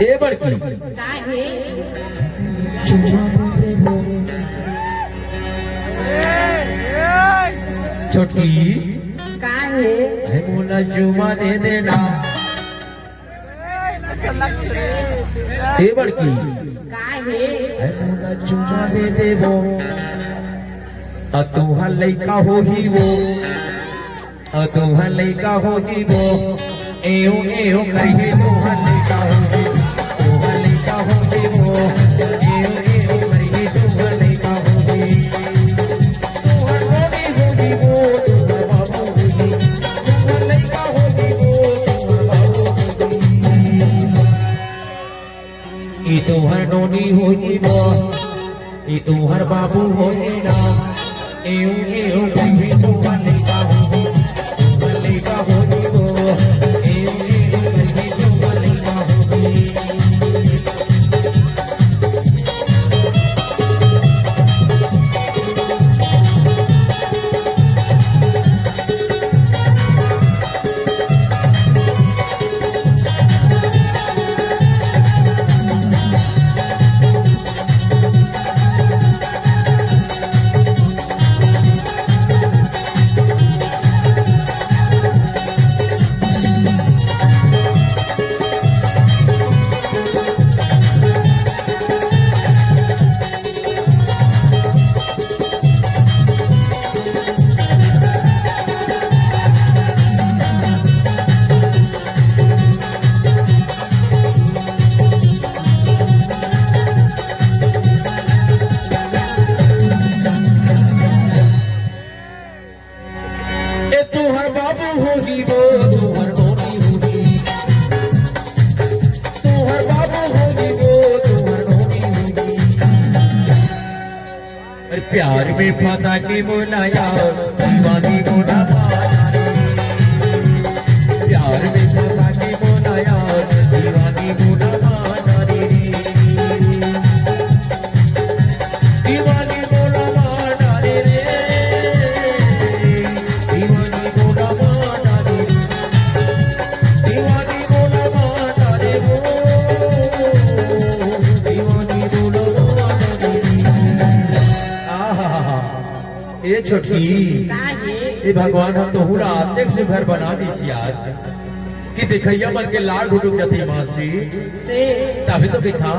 ए बड़की काहे छोटकी काहे है मोला जुमा दे देना। ए बड़की काहे है मोला जुमा दे देबो तुहा लइका होही वो तुहा लइका होही वो एओ एओ कहे तुहा लइका होही तुहा लइका होही वो एओ एओ कहे तुहा लइका होही तुहा होही होही वो तुहा बाबू होही तुहा लइका होही वो तुहा बाबू होही ई तुहर नोनी होही वो ई तुहर बाबू होही ना एओ एओ कहे तुहा लइका होही तुहा लइका होही वो एओ एओ कहे तुहा लइका होही। तुहर बाबू होगी वो तुहर नोनी होगी तुहर बाबू होगी वो तुहर नोनी होगी। अरे प्यार में फंसा के बोला यार दीवानी बोला प्यार में फंसा के बोला यार दीवानी बोला दीवानी बोला माना रे ये छोटकी काहे ये भगवान हम तो हुरा देख से घर बना दी यार कि देखैया मन के लाड़ घुटुक जाती मानसी से तभी तो दिखा।